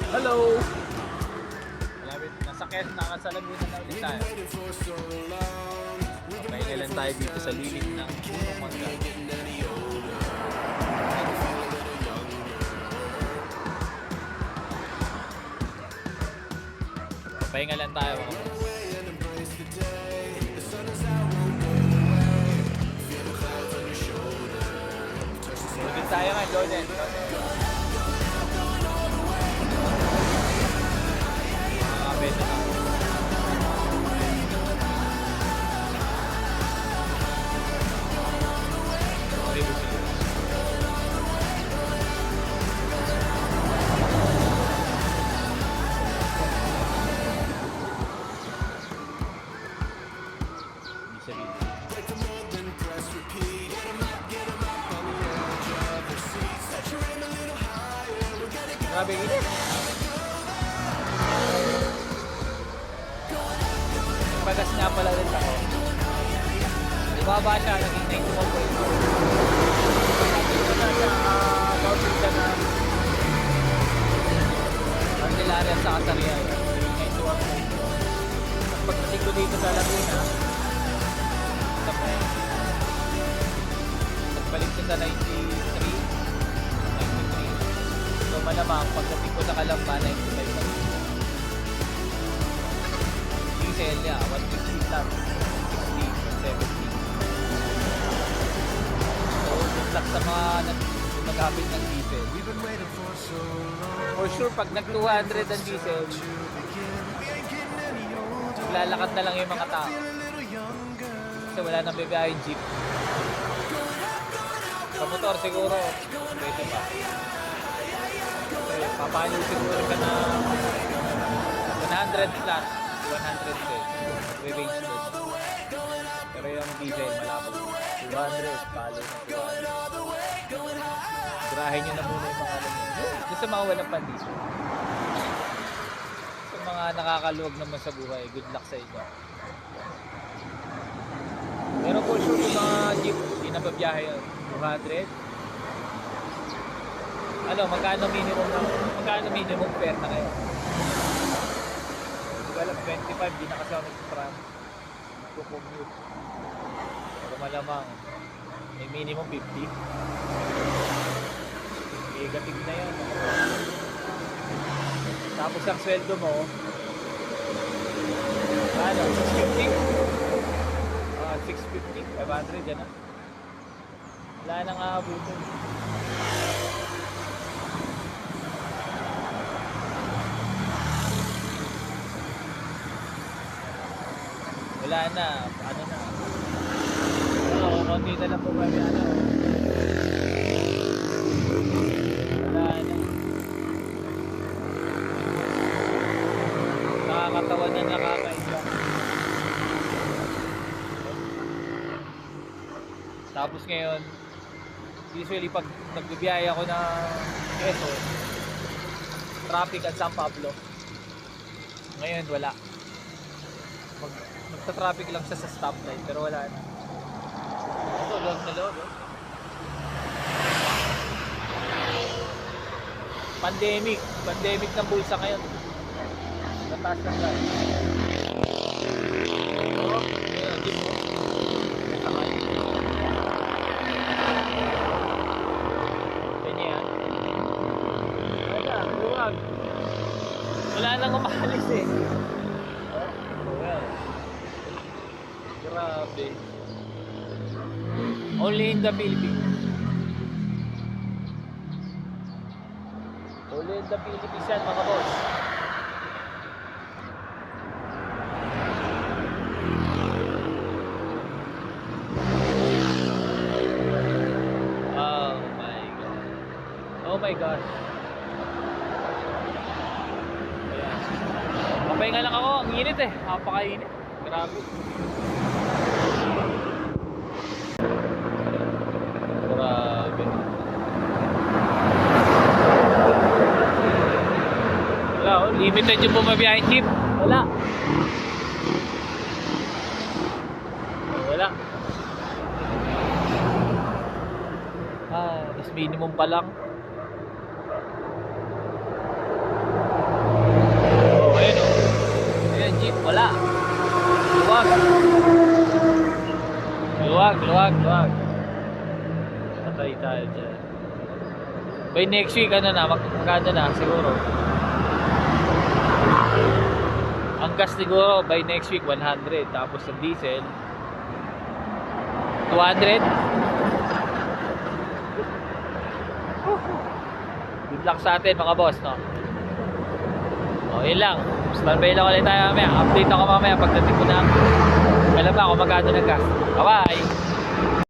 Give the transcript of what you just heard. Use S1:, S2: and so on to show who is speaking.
S1: Hello! Malapit, nasa Quezon, nakasalamunan na ulit tayo. Pahinga lang tayo dito sa lilit ng Punong Mangga. Pahinga lang tayo mga boss. Lugin tayo nga, Jordan. Beta na. Okay, buti. Hindi sabihin. Grabe init. Pagas nga pala rin ako. Ibaba siya, naging 91.4. Bawsin siya na Candelaria sa Kasariay. 91.4. Pagdating ko dito sa Laguna, nagbalik ko sa 93. So malamang pagdating ko sa Calamba, 95 na. Diesel niya, 150 lang, 60, 170. So, good luck sa mga naghahabit ng diesel. For sure, pag nag 200 ang diesel, lalakad na lang yung mga tao. Kasi wala nang bibiyahin jeep. Sa motor siguro, pwede pa. Kasi papaano siguro ka na 100 plus. 110 re-range load. Pero yung diesel malapit 200, palo na 200. Gurahin nyo na muna yung mga alam nyo. Doon sa mga walang pandisyo. Sa mga nakakaluwag naman sa buhay, good luck sa inyo. Pero for sure yung mga jeep, hindi na babiyahe yun. 200. Ano, magkano minimum fare na kayo? Alam, 25, di na kasama sa tram. Commute. Pero malamang, may minimum 50. Negative na yan. Tapos ang sweldo mo, ano, 650? 500, yan na. Wala nang aabutin. Wala na, ano na. Konti na lang po kami, ano. Wala na. Nakakatawa na nakakaisla. Tapos ngayon, usually pag nagbibiyaya ako ng Quezon, traffic at San Pablo. Ngayon wala. Magta-traffic lang siya sa stoplight pero wala na. Ito, loob na loob. Pandemic ng bulsa ngayon. Nataas lang lang. Oo, jeep mo. Nakakay. Ganyan. Wala, luwag. Wala nang umalis eh. Grabe. Only in the Philippines. Only in the Philippines yan mga boss. Oh my God. Oh my gosh. Ayan. Papahinga lang ako. Ang init eh. Napakainit. Grabe. Grabe. Wala, limited yung bumabiyahing jeep. Wala. Wala. Is minimum pa lang. luwag. Patay tayo dyan. By next week, ano na, magkano na, siguro. Ang gas siguro, by next week, 100. Tapos sa diesel, 200. Good luck sa atin, mga boss, no? O, yun lang. Standby lang ulit tayo mamaya. Update ako mamaya pagdating ko na. Alam ba kung magkano ng gas. Bye-bye!